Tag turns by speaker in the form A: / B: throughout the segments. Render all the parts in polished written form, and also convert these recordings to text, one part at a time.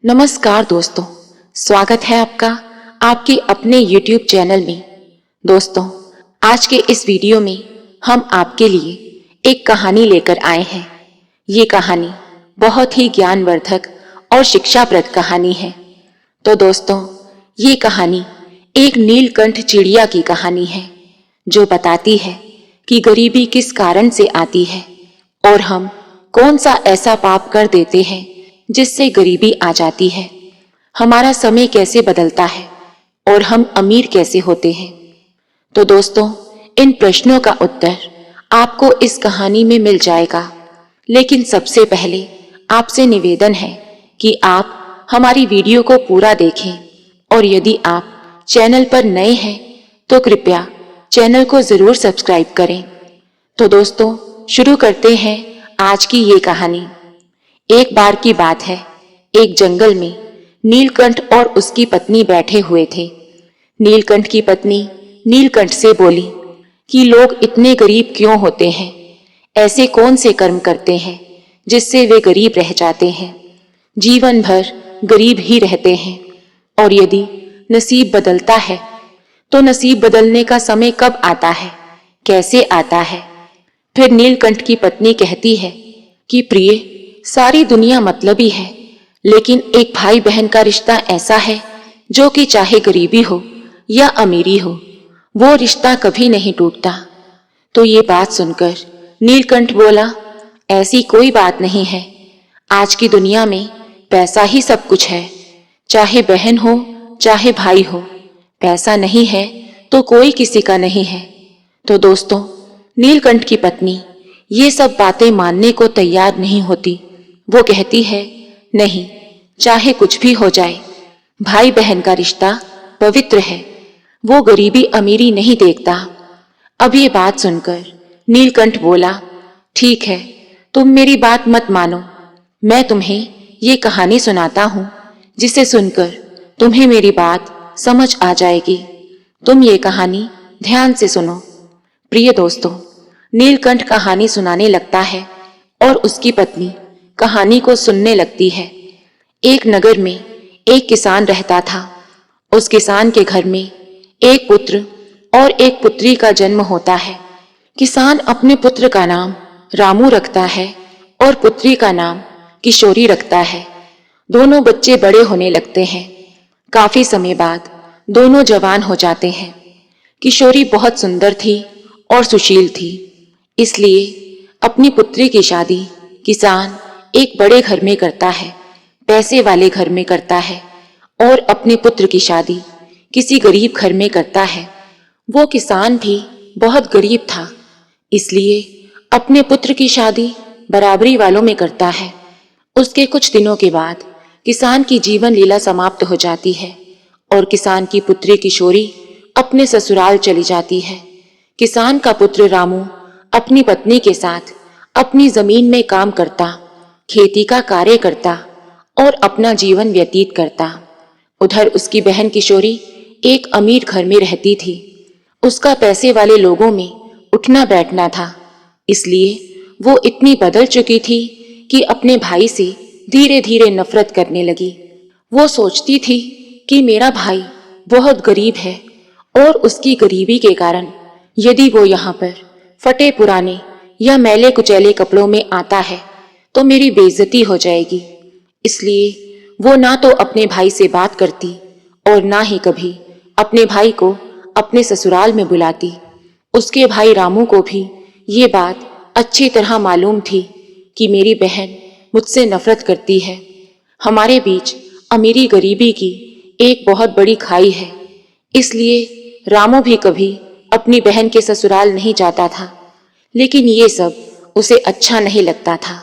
A: नमस्कार दोस्तों, स्वागत है आपका आपके अपने YouTube चैनल में। दोस्तों, आज के इस वीडियो में हम आपके लिए एक कहानी लेकर आए हैं। ये कहानी बहुत ही ज्ञानवर्धक और शिक्षाप्रद कहानी है। तो दोस्तों, ये कहानी एक नीलकंठ चिड़िया की कहानी है जो बताती है कि गरीबी किस कारण से आती है और हम कौन सा ऐसा पाप कर देते हैं जिससे गरीबी आ जाती है। हमारा समय कैसे बदलता है और हम अमीर कैसे होते हैं। तो दोस्तों, इन प्रश्नों का उत्तर आपको इस कहानी में मिल जाएगा। लेकिन सबसे पहले आपसे निवेदन है कि आप हमारी वीडियो को पूरा देखें और यदि आप चैनल पर नए हैं तो कृपया चैनल को जरूर सब्सक्राइब करें। तो दोस्तों, शुरू करते हैं आज की ये कहानी। एक बार की बात है, एक जंगल में नीलकंठ और उसकी पत्नी बैठे हुए थे। नीलकंठ की पत्नी नीलकंठ से बोली कि लोग इतने गरीब क्यों होते हैं, ऐसे कौन से कर्म करते हैं जिससे वे गरीब रह जाते हैं। जीवन भर गरीब ही रहते हैं और यदि नसीब बदलता है तो नसीब बदलने का समय कब आता है, कैसे आता है। फिर नीलकंठ की पत्नी कहती है कि प्रिय, सारी दुनिया मतलबी है, लेकिन एक भाई बहन का रिश्ता ऐसा है जो कि चाहे गरीबी हो या अमीरी हो, वो रिश्ता कभी नहीं टूटता। तो ये बात सुनकर नीलकंठ बोला, ऐसी कोई बात नहीं है। आज की दुनिया में पैसा ही सब कुछ है, चाहे बहन हो चाहे भाई हो। पैसा नहीं है तो कोई किसी का नहीं है। तो दोस्तों, नीलकंठ की पत्नी ये सब बातें मानने को तैयार नहीं होती। वो कहती है, नहीं, चाहे कुछ भी हो जाए, भाई बहन का रिश्ता पवित्र है, वो गरीबी अमीरी नहीं देखता। अब ये बात सुनकर नीलकंठ बोला, ठीक है, तुम मेरी बात मत मानो, मैं तुम्हें ये कहानी सुनाता हूँ जिसे सुनकर तुम्हें मेरी बात समझ आ जाएगी। तुम ये कहानी ध्यान से सुनो। प्रिय दोस्तों, नीलकंठ कहानी सुनाने लगता है और उसकी पत्नी कहानी को सुनने लगती है। एक नगर में एक किसान रहता था। उस किसान के घर में एक पुत्र और एक पुत्री का जन्म होता है। किसान अपने पुत्र का नाम रामू रखता है और पुत्री का नाम किशोरी रखता है। दोनों बच्चे बड़े होने लगते हैं। काफी समय बाद दोनों जवान हो जाते हैं। किशोरी बहुत सुंदर थी और सुशील थी, इसलिए अपनी पुत्री की शादी किसान एक बड़े घर में करता है, पैसे वाले घर में करता है, और अपने पुत्र की शादी किसी गरीब घर में करता है। वो किसान भी बहुत गरीब था, इसलिए अपने पुत्र की शादी बराबरी वालों में करता है। उसके कुछ दिनों के बाद किसान की जीवन लीला समाप्त हो जाती है और किसान की पुत्री किशोरी अपने ससुराल चली जाती है। किसान का पुत्र रामू अपनी पत्नी के साथ अपनी जमीन में काम करता, खेती का कार्य करता और अपना जीवन व्यतीत करता। उधर उसकी बहन किशोरी एक अमीर घर में रहती थी। उसका पैसे वाले लोगों में उठना बैठना था, इसलिए वो इतनी बदल चुकी थी कि अपने भाई से धीरे धीरे नफरत करने लगी। वो सोचती थी कि मेरा भाई बहुत गरीब है और उसकी गरीबी के कारण यदि वो यहाँ पर फटे पुराने या मैले कुचैले कपड़ों में आता है तो मेरी बेइज्जती हो जाएगी। इसलिए वो ना तो अपने भाई से बात करती और ना ही कभी अपने भाई को अपने ससुराल में बुलाती। उसके भाई रामू को भी ये बात अच्छी तरह मालूम थी कि मेरी बहन मुझसे नफरत करती है। हमारे बीच अमीरी गरीबी की एक बहुत बड़ी खाई है, इसलिए रामू भी कभी अपनी बहन के ससुराल नहीं जाता था। लेकिन ये सब उसे अच्छा नहीं लगता था।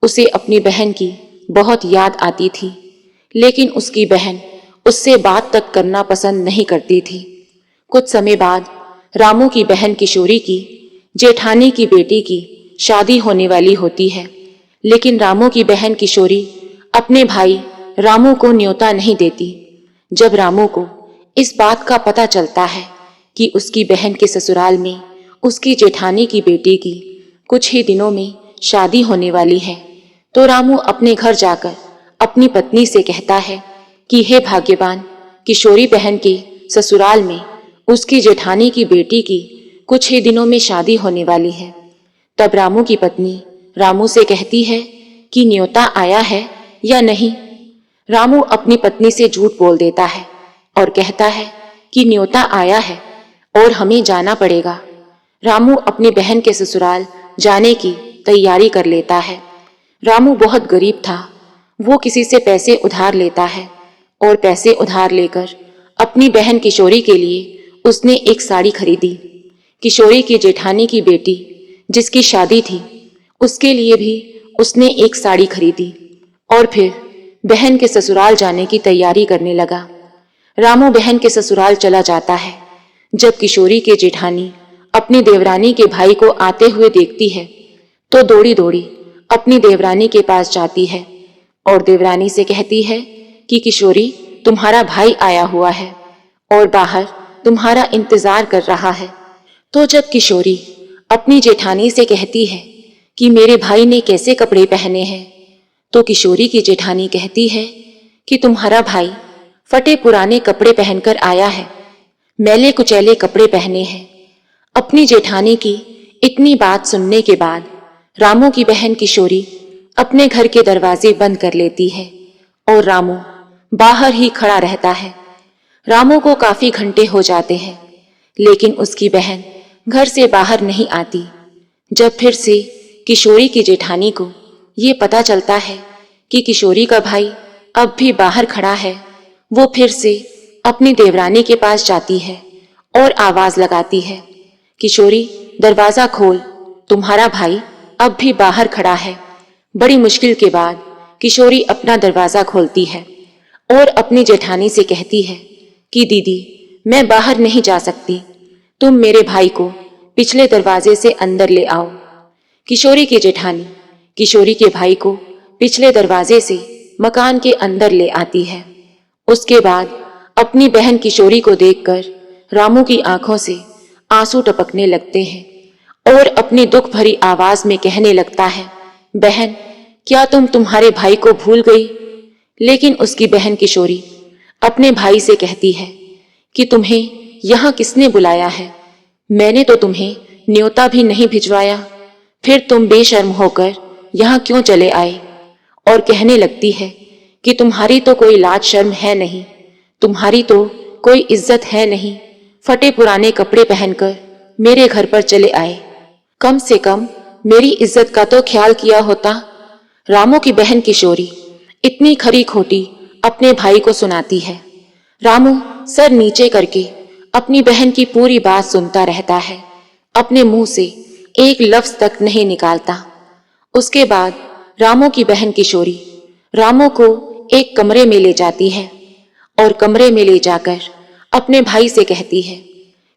A: उसे अपनी बहन की बहुत याद आती थी, लेकिन उसकी बहन उससे बात तक करना पसंद नहीं करती थी। कुछ समय बाद रामू की बहन किशोरी की जेठानी की बेटी की शादी होने वाली होती है, लेकिन रामू की बहन किशोरी अपने भाई रामू को न्योता नहीं देती। जब रामू को इस बात का पता चलता है कि उसकी बहन के ससुराल में उसकी जेठानी की बेटी की कुछ ही दिनों में शादी होने वाली है, तो रामू अपने घर जाकर अपनी पत्नी से कहता है कि हे भाग्यवान, किशोरी बहन के ससुराल में उसकी जेठानी की बेटी की कुछ ही दिनों में शादी होने वाली है। तब रामू की पत्नी रामू से कहती है कि न्योता आया है या नहीं। रामू अपनी पत्नी से झूठ बोल देता है और कहता है कि न्योता आया है और हमें जाना पड़ेगा। रामू अपनी बहन के ससुराल जाने की तैयारी कर लेता है। रामू बहुत गरीब था। वो किसी से पैसे उधार लेता है और पैसे उधार लेकर अपनी बहन किशोरी के लिए उसने एक साड़ी खरीदी। किशोरी की जेठानी की बेटी जिसकी शादी थी उसके लिए भी उसने एक साड़ी खरीदी और फिर बहन के ससुराल जाने की तैयारी करने लगा। रामू बहन के ससुराल चला जाता है। जब किशोरी के जेठानी अपनी देवरानी के भाई को आते हुए देखती है तो दौड़ी दौड़ी अपनी देवरानी के पास जाती है और देवरानी से कहती है कि किशोरी, तुम्हारा भाई आया हुआ है और बाहर तुम्हारा इंतजार कर रहा है। तो जब किशोरी अपनी जेठानी से कहती है कि मेरे भाई ने कैसे कपड़े पहने हैं, तो किशोरी की जेठानी कहती है कि तुम्हारा भाई फटे पुराने कपड़े पहनकर आया है, मैले कुचैले कपड़े पहने हैं। अपनी जेठानी की इतनी बात सुनने के बाद रामू की बहन किशोरी अपने घर के दरवाजे बंद कर लेती है और रामू बाहर ही खड़ा रहता है। रामू को काफी घंटे हो जाते हैं लेकिन उसकी बहन घर से बाहर नहीं आती। जब फिर से किशोरी की जेठानी को ये पता चलता है कि किशोरी का भाई अब भी बाहर खड़ा है, वो फिर से अपनी देवरानी के पास जाती है और आवाज लगाती है, किशोरी दरवाजा खोल, तुम्हारा भाई अब भी बाहर खड़ा है। बड़ी मुश्किल के बाद किशोरी अपना दरवाजा खोलती है और अपनी जेठानी से कहती है कि दीदी, मैं बाहर नहीं जा सकती, तुम मेरे भाई को पिछले दरवाजे से अंदर ले आओ। किशोरी की जेठानी किशोरी के भाई को पिछले दरवाजे से मकान के अंदर ले आती है। उसके बाद अपनी बहन किशोरी को देखकर रामू की आंखों से आंसू टपकने लगते हैं और अपनी दुख भरी आवाज में कहने लगता है, बहन, क्या तुम तुम्हारे भाई को भूल गई? लेकिन उसकी बहन किशोरी अपने भाई से कहती है कि तुम्हें यहाँ किसने बुलाया है? मैंने तो तुम्हें न्योता भी नहीं भिजवाया, फिर तुम बेशर्म होकर यहाँ क्यों चले आए? और कहने लगती है कि तुम्हारी तो कोई लाज शर्म है नहीं, तुम्हारी तो कोई इज्जत है नहीं, फटे पुराने कपड़े पहनकर मेरे घर पर चले आए। कम से कम मेरी इज्जत का तो ख्याल किया होता। रामू की बहन किशोरी इतनी खरी खोटी अपने भाई को सुनाती है। रामू सर नीचे करके अपनी बहन की पूरी बात सुनता रहता है, अपने मुंह से एक लफ्ज तक नहीं निकालता। उसके बाद रामू की बहन किशोरी रामू को एक कमरे में ले जाती है और कमरे में ले जाकर अपने भाई से कहती है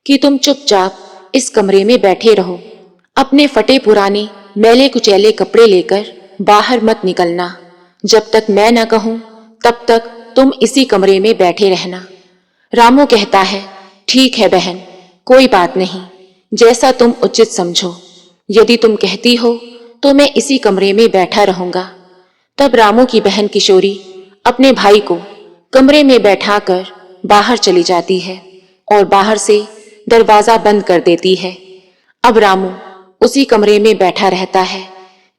A: कि तुम चुपचाप इस कमरे में बैठे रहो, अपने फटे पुराने मैले कुचैले कपड़े लेकर बाहर मत निकलना। जब तक मैं न कहूं तब तक तुम इसी कमरे में बैठे रहना। रामू कहता है, ठीक है बहन, कोई बात नहीं, जैसा तुम उचित समझो। यदि तुम कहती हो तो मैं इसी कमरे में बैठा रहूंगा। तब रामू की बहन किशोरी अपने भाई को कमरे में बैठाकर बाहर चली जाती है और बाहर से दरवाजा बंद कर देती है। अब रामू उसी कमरे में बैठा रहता है।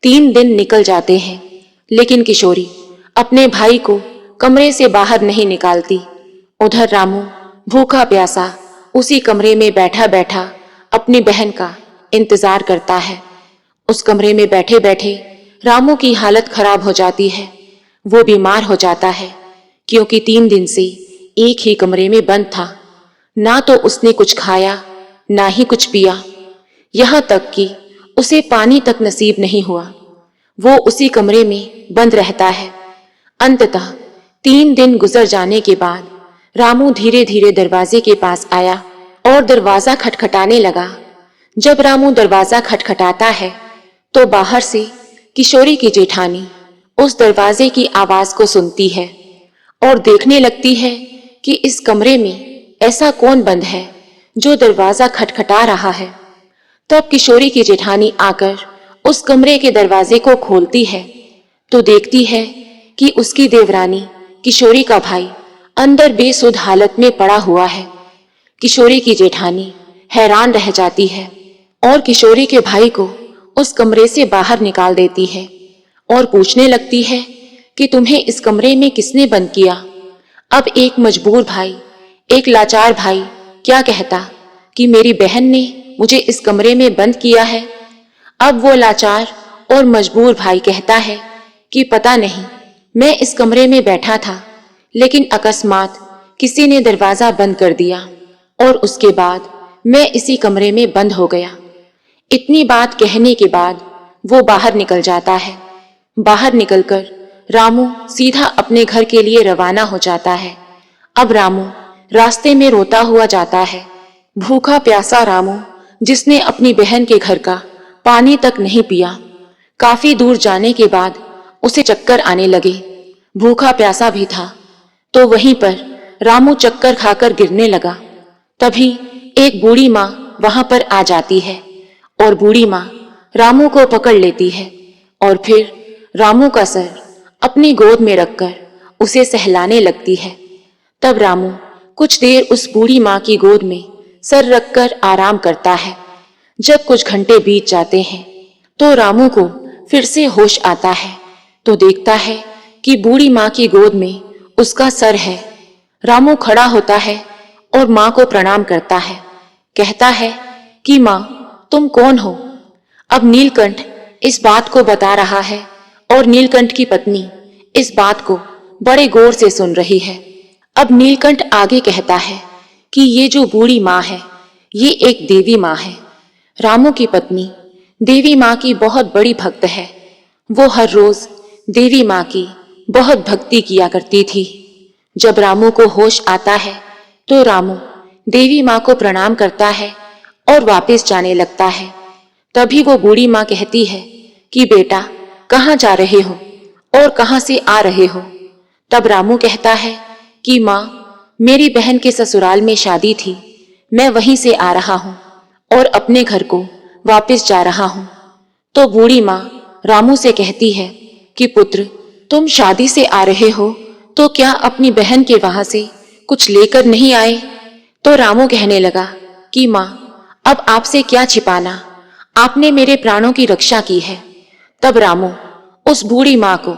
A: 3 दिन निकल जाते हैं लेकिन किशोरी अपने भाई को कमरे से बाहर नहीं निकालती। उधर रामू भूखा प्यासा उसी कमरे में बैठा बैठा अपनी बहन का इंतजार करता है। उस कमरे में बैठे बैठे रामू की हालत खराब हो जाती है। वो बीमार हो जाता है क्योंकि 3 दिन से एक ही कमरे में बंद था। ना तो उसने कुछ खाया ना ही कुछ पिया, यहाँ तक कि उसे पानी तक नसीब नहीं हुआ। वो उसी कमरे में बंद रहता है। अंततः 3 दिन गुजर जाने के बाद रामू धीरे धीरे दरवाजे के पास आया और दरवाजा खटखटाने लगा। जब रामू दरवाजा खटखटाता है तो बाहर से किशोरी की जेठानी उस दरवाजे की आवाज को सुनती है और देखने लगती है कि इस कमरे में ऐसा कौन बंद है जो दरवाजा खटखटा रहा है। तब किशोरी की जेठानी आकर उस कमरे के दरवाजे को खोलती है तो देखती है कि उसकी देवरानी किशोरी का भाई अंदर बेसुध हालत में पड़ा हुआ है। किशोरी की जेठानी हैरान रह जाती है और किशोरी के भाई को उस कमरे से बाहर निकाल देती है और पूछने लगती है कि तुम्हें इस कमरे में किसने बंद किया। अब एक मजबूर भाई, एक लाचार भाई क्या कहता कि मेरी बहन ने मुझे इस कमरे में बंद किया है। अब वो लाचार और मजबूर भाई कहता है कि पता नहीं, मैं इस कमरे में बैठा था, लेकिन अकस्मात किसी ने दरवाजा बंद कर दिया और उसके बाद मैं इसी कमरे में बंद हो गया। इतनी बात कहने के बाद वो बाहर निकल जाता है। बाहर निकलकर रामू सीधा अपने घर के लिए रवाना हो जाता है। अब रामू रास्ते में रोता हुआ जाता है। भूखा प्यासा रामू, जिसने अपनी बहन के घर का पानी तक नहीं पिया। काफी दूर जाने के बाद उसे चक्कर आने लगे। भूखा प्यासा भी था, तो वहीं पर रामू चक्कर खाकर गिरने लगा। तभी एक बूढ़ी माँ वहां पर आ जाती है और बूढ़ी माँ रामू को पकड़ लेती है और फिर रामू का सर अपनी गोद में रखकर उसे सहलाने लगती है। तब रामू कुछ देर उस बूढ़ी माँ की गोद में सर रखकर आराम करता है। जब कुछ घंटे बीत जाते हैं तो रामू को फिर से होश आता है, तो देखता है कि बूढ़ी माँ की गोद में उसका सर है। रामू खड़ा होता है और माँ को प्रणाम करता है। कहता है कि माँ, तुम कौन हो? अब नीलकंठ इस बात को बता रहा है और नीलकंठ की पत्नी इस बात को बड़े गौर से सुन रही है। अब नीलकंठ आगे कहता है कि ये जो बूढ़ी माँ है, ये एक देवी माँ है। रामू की पत्नी देवी माँ की बहुत बड़ी भक्त है। वो हर रोज देवी माँ की बहुत भक्ति किया करती थी। जब रामू को होश आता है तो रामू देवी माँ को प्रणाम करता है और वापस जाने लगता है। तभी वो बूढ़ी माँ कहती है कि बेटा, कहाँ जा रहे हो और कहाँ से आ रहे हो? तब रामू कहता है कि माँ, मेरी बहन के ससुराल में शादी थी, मैं वहीं से आ रहा हूँ और अपने घर को वापस जा रहा हूँ। तो बूढ़ी माँ रामू से कहती है कि पुत्र, तुम शादी से आ रहे हो तो क्या अपनी बहन के वहां से कुछ लेकर नहीं आए? तो रामू कहने लगा कि माँ, अब आपसे क्या छिपाना, आपने मेरे प्राणों की रक्षा की है। तब रामू उस बूढ़ी माँ को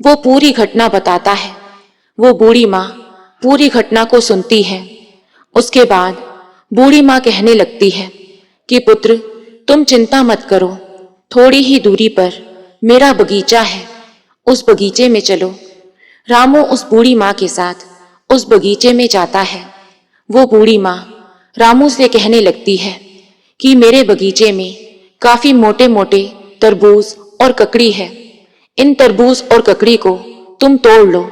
A: वो पूरी घटना बताता है। वो बूढ़ी माँ पूरी घटना को सुनती है। उसके बाद बूढ़ी माँ कहने लगती है कि पुत्र, तुम चिंता मत करो, थोड़ी ही दूरी पर मेरा बगीचा है, उस बगीचे में चलो। रामू उस बूढ़ी माँ के साथ उस बगीचे में जाता है। वो बूढ़ी माँ रामू से कहने लगती है कि मेरे बगीचे में काफी मोटे मोटे तरबूज और ककड़ी है। इन तरबूज और ककड़ी को तुम तोड़ लो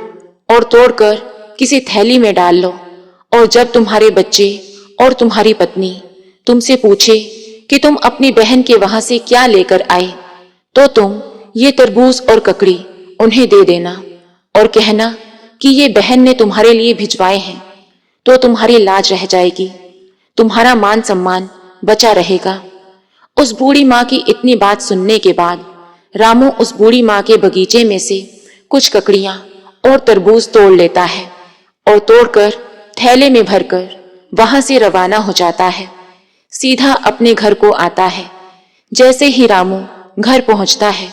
A: और तोड़कर किसी थैली में डाल लो, और जब तुम्हारे बच्चे और तुम्हारी पत्नी तुमसे पूछे कि तुम अपनी बहन के वहां से क्या लेकर आए, तो तुम ये तरबूज और ककड़ी उन्हें दे देना और कहना कि ये बहन ने तुम्हारे लिए भिजवाए हैं। तो तुम्हारी लाज रह जाएगी, तुम्हारा मान सम्मान बचा रहेगा। उस बूढ़ी माँ की इतनी बात सुनने के बाद रामू उस बूढ़ी माँ के बगीचे में से कुछ ककड़ियां और तरबूज तोड़ लेता है और तोड़कर थैले में भरकर वहां से रवाना हो जाता है। सीधा अपने घर को आता है। जैसे ही रामू घर पहुंचता है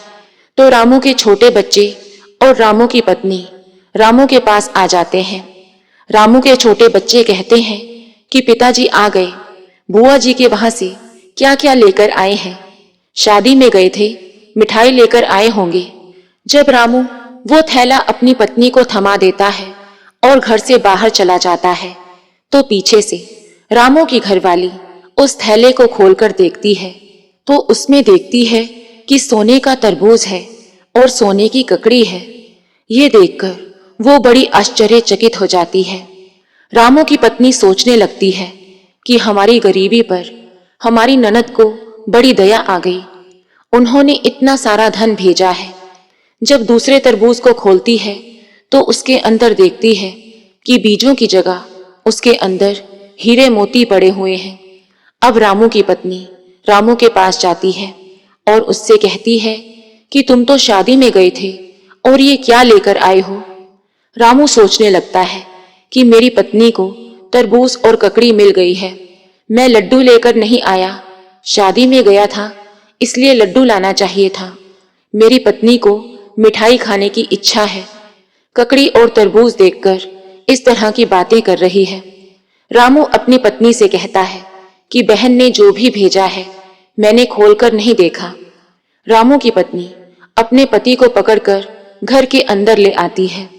A: तो रामू के छोटे बच्चे और रामू की पत्नी रामू के पास आ जाते हैं। रामू के छोटे बच्चे कहते हैं कि पिताजी आ गए, बुआ जी के वहां से क्या क्या लेकर आए हैं? शादी में गए थे, मिठाई लेकर आए होंगे। जब रामू वो थैला अपनी पत्नी को थमा देता है और घर से बाहर चला जाता है, तो पीछे से रामू की घरवाली उस थैले को खोलकर देखती है, तो उसमें देखती है कि सोने का तरबूज है और सोने की ककड़ी है। ये देखकर वो बड़ी आश्चर्यचकित हो जाती है। रामू की पत्नी सोचने लगती है कि हमारी गरीबी पर हमारी ननद को बड़ी दया आ गई, उन्होंने इतना सारा धन भेजा है। जब दूसरे तरबूज को खोलती है तो उसके अंदर देखती है कि बीजों की जगह उसके अंदर हीरे मोती पड़े हुए हैं। अब रामू की पत्नी रामू के पास जाती है और उससे कहती है कि तुम तो शादी में गए थे और ये क्या लेकर आए हो? रामू सोचने लगता है कि मेरी पत्नी को तरबूज और ककड़ी मिल गई है। मैं लड्डू लेकर नहीं आया, शादी में गया था इसलिए लड्डू लाना चाहिए था। मेरी पत्नी को मिठाई खाने की इच्छा है। ककड़ी और तरबूज देखकर इस तरह की बातें कर रही है। रामू अपनी पत्नी से कहता है कि बहन ने जो भी भेजा है मैंने खोलकर नहीं देखा। रामू की पत्नी अपने पति को पकड़कर घर के अंदर ले आती है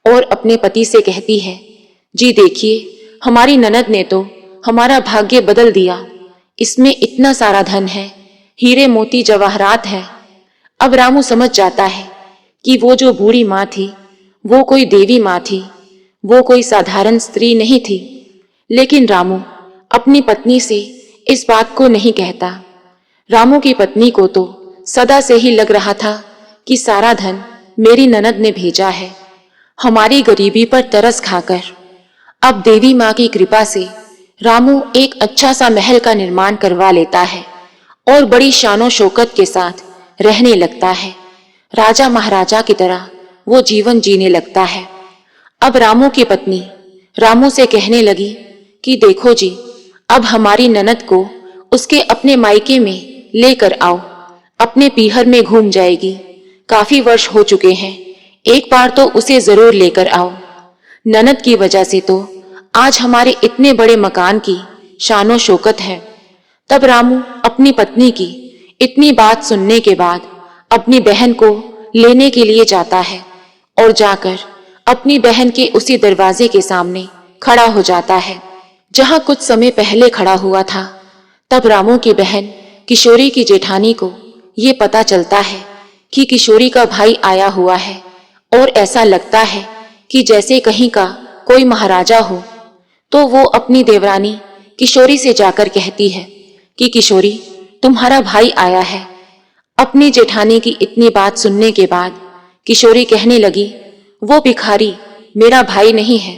A: और अपने पति से कहती है, जी देखिए, हमारी ननद ने तो हमारा भाग्य बदल दिया। इसमें इतना सारा धन है, हीरे मोती जवाहरात है। अब रामू समझ जाता है कि वो जो बूढ़ी माँ थी वो कोई देवी माँ थी, वो कोई साधारण स्त्री नहीं थी। लेकिन रामू अपनी पत्नी से इस बात को नहीं कहता। रामू की पत्नी को तो सदा से ही लग रहा था कि सारा धन मेरी ननद ने भेजा है, हमारी गरीबी पर तरस खाकर। अब देवी माँ की कृपा से रामू एक अच्छा सा महल का निर्माण करवा लेता है और बड़ी शानो शौकत के साथ रहने लगता है। राजा महाराजा की तरह वो जीवन जीने लगता है। अब रामू की पत्नी रामू से कहने लगी कि देखो जी, अब हमारी ननद को उसके अपने मायके में लेकर आओ, अपने पीहर में घूम जाएगी। काफी वर्ष हो चुके हैं, एक बार तो उसे जरूर लेकर आओ। ननद की वजह से तो आज हमारे इतने बड़े मकान की शानो शौकत है। तब रामू अपनी पत्नी की इतनी बात सुनने के बाद अपनी बहन को लेने के लिए जाता है और जाकर अपनी बहन के उसी दरवाजे के सामने खड़ा हो जाता है जहां कुछ समय पहले खड़ा हुआ था। तब रामू की बहन किशोरी की जेठानी को ये पता चलता है कि किशोरी का भाई आया हुआ है और ऐसा लगता है कि जैसे कहीं का कोई महाराजा हो। तो वो अपनी देवरानी किशोरी से जाकर कहती है कि किशोरी, तुम्हारा भाई आया है। अपनी जेठानी की इतनी बात सुनने के बाद किशोरी कहने लगी, वो भिखारी मेरा भाई नहीं है।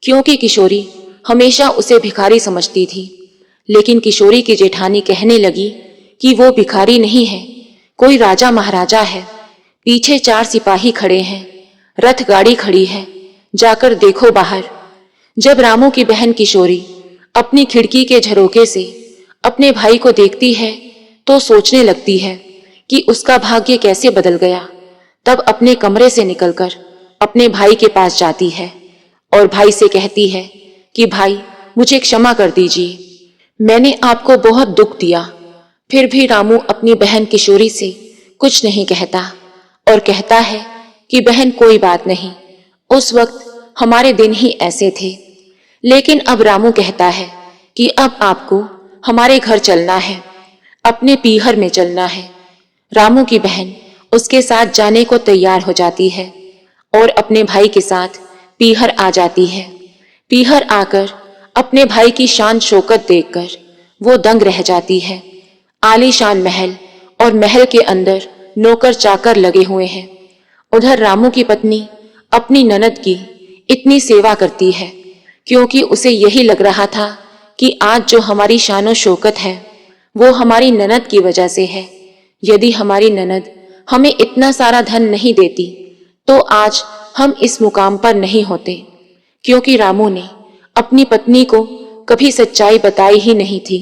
A: क्योंकि किशोरी हमेशा उसे भिखारी समझती थी। लेकिन किशोरी की जेठानी कहने लगी कि वो भिखारी नहीं है, कोई राजा महाराजा है। पीछे 4 सिपाही खड़े हैं, रथ गाड़ी खड़ी है, जाकर देखो बाहर। जब रामू की बहन किशोरी अपनी खिड़की के झरोके से अपने भाई को देखती है तो सोचने लगती है कि उसका भाग्य कैसे बदल गया। तब अपने कमरे से निकलकर अपने भाई के पास जाती है और भाई से कहती है कि भाई, मुझे क्षमा कर दीजिए, मैंने आपको बहुत दुख दिया। फिर भी रामू अपनी बहन किशोरी से कुछ नहीं कहता और कहता है कि बहन कोई बात नहीं, उस वक्त हमारे दिन ही ऐसे थे। लेकिन अब रामू कहता है कि अब आपको हमारे घर चलना है, अपने पीहर में चलना है। रामू की बहन उसके साथ जाने को तैयार हो जाती है और अपने भाई के साथ पीहर आ जाती है। पीहर आकर अपने भाई की शान शौकत देखकर वो दंग रह जाती है। आलीशान महल और महल के अंदर नौकर चाकर लगे हुए हैं। उधर रामू की पत्नी अपनी ननद की इतनी सेवा करती है क्योंकि उसे यही लग रहा था कि आज जो हमारी शानो शौकत है वो हमारी ननद की वजह से है। यदि हमारी ननद हमें इतना सारा धन नहीं देती तो आज हम इस मुकाम पर नहीं होते। क्योंकि रामू ने अपनी पत्नी को कभी सच्चाई बताई ही नहीं थी।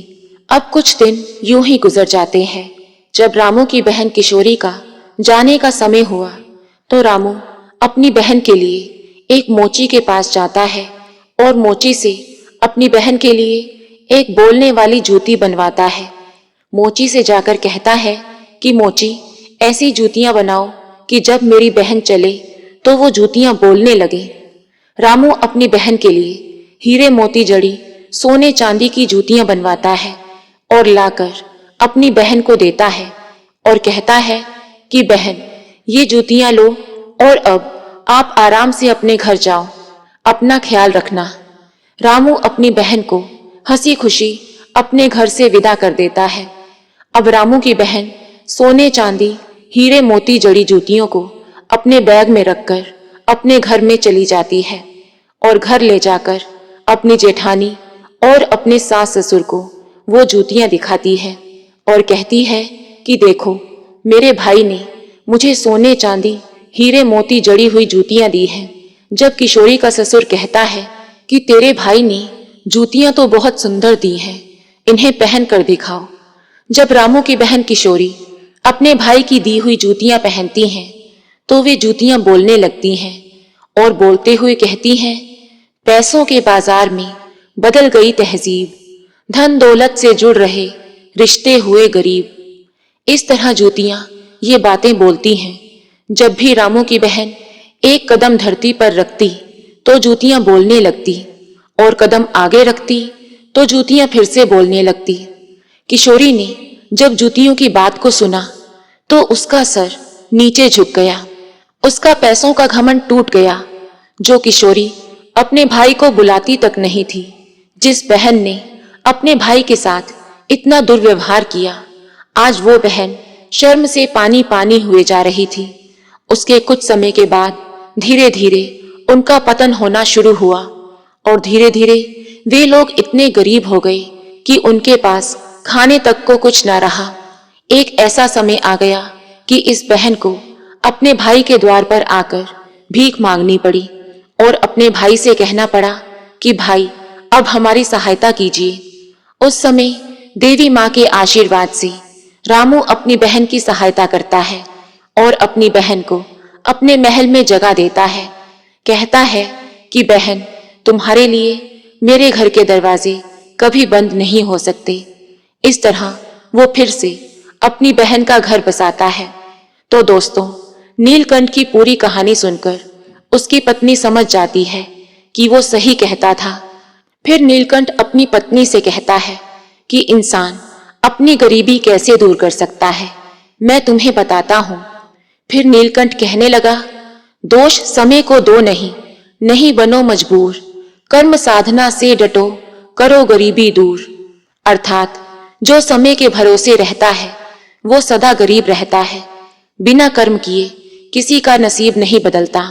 A: अब कुछ दिन यूं ही गुजर जाते हैं। जब रामू की बहन किशोरी का जाने का समय हुआ तो रामू अपनी बहन के लिए एक मोची के पास जाता है और मोची से अपनी बहन के लिए एक बोलने वाली जूती बनवाता है। मोची से जाकर कहता है कि मोची, ऐसी जूतियां बनाओ कि जब मेरी बहन चले तो वो जूतियां बोलने लगे। रामू अपनी बहन के लिए हीरे मोती जड़ी सोने चांदी की जूतियां बनवाता है और लाकर अपनी बहन को देता है और कहता है कि बहन, ये जूतियां लो और अब आप आराम से अपने घर जाओ, अपना ख्याल रखना। रामू अपनी बहन को हंसी खुशी अपने घर से विदा कर देता है। अब रामू की बहन सोने चांदी हीरे मोती जड़ी जूतियों को अपने बैग में रखकर अपने घर में चली जाती है और घर ले जाकर अपनी जेठानी और अपने सास ससुर को वो जूतियां दिखाती है और कहती है कि देखो, मेरे भाई ने मुझे सोने चांदी हीरे मोती जड़ी हुई जूतियां दी हैं। जब किशोरी का ससुर कहता है कि तेरे भाई ने जूतियां तो बहुत सुंदर दी हैं, इन्हें पहन कर दिखाओ। जब रामू की बहन किशोरी अपने भाई की दी हुई जूतियां पहनती हैं तो वे जूतियां बोलने लगती हैं और बोलते हुए कहती हैं, पैसों के बाजार में बदल गई तहजीब, धन दौलत से जुड़ रहे रिश्ते हुए गरीब। इस तरह जूतियां ये बातें बोलती हैं। जब भी रामू की बहन एक कदम धरती पर रखती तो जूतियां बोलने लगती और कदम आगे रखती तो जूतियां फिर से बोलने लगती। किशोरी ने जब जूतियों की बात को सुना तो उसका सर नीचे झुक गया। उसका पैसों का घमंड टूट गया। जो किशोरी अपने भाई को बुलाती तक नहीं थी, जिस बहन ने अपने भाई के साथ इतना दुर्व्यवहार किया, आज वो बहन शर्म से पानी पानी हुए जा रही थी। उसके कुछ समय के बाद धीरे धीरे उनका पतन होना शुरू हुआ और धीरे धीरे वे लोग इतने गरीब हो गए कि उनके पास खाने तक को कुछ न रहा। एक ऐसा समय आ गया कि इस बहन को अपने भाई के द्वार पर आकर भीख मांगनी पड़ी और अपने भाई से कहना पड़ा कि भाई अब हमारी सहायता कीजिए। उस समय देवी माँ के आशीर्वाद से रामू अपनी बहन की सहायता करता है और अपनी बहन को अपने महल में जगह देता है। कहता है कि बहन, तुम्हारे लिए मेरे घर के दरवाजे कभी बंद नहीं हो सकते। इस तरह वो फिर से अपनी बहन का घर बसाता है। तो दोस्तों, नीलकंठ की पूरी कहानी सुनकर उसकी पत्नी समझ जाती है कि वो सही कहता था। फिर नीलकंठ अपनी पत्नी से कहता है कि इंसान अपनी गरीबी कैसे दूर कर सकता है, मैं तुम्हें बताता हूँ। फिर नीलकंठ कहने लगा, दोष समय को दो नहीं, नहीं बनो मजबूर, कर्म साधना से डटो, करो गरीबी दूर। अर्थात जो समय के भरोसे रहता है वो सदा गरीब रहता है। बिना कर्म किए किसी का नसीब नहीं बदलता।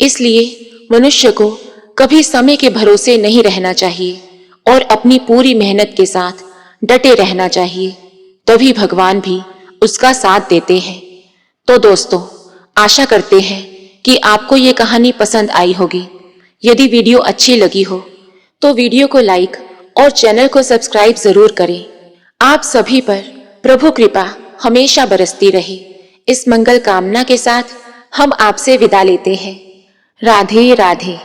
A: इसलिए मनुष्य को कभी समय के भरोसे नहीं रहना चाहिए और अपनी पूरी मेहनत के साथ डटे रहना चाहिए, तभी भगवान भी उसका साथ देते हैं। तो दोस्तों, आशा करते हैं कि आपको ये कहानी पसंद आई होगी। यदि वीडियो अच्छी लगी हो तो वीडियो को लाइक और चैनल को सब्सक्राइब जरूर करें। आप सभी पर प्रभु कृपा हमेशा बरसती रहे, इस मंगल कामना के साथ हम आपसे विदा लेते हैं। राधे राधे।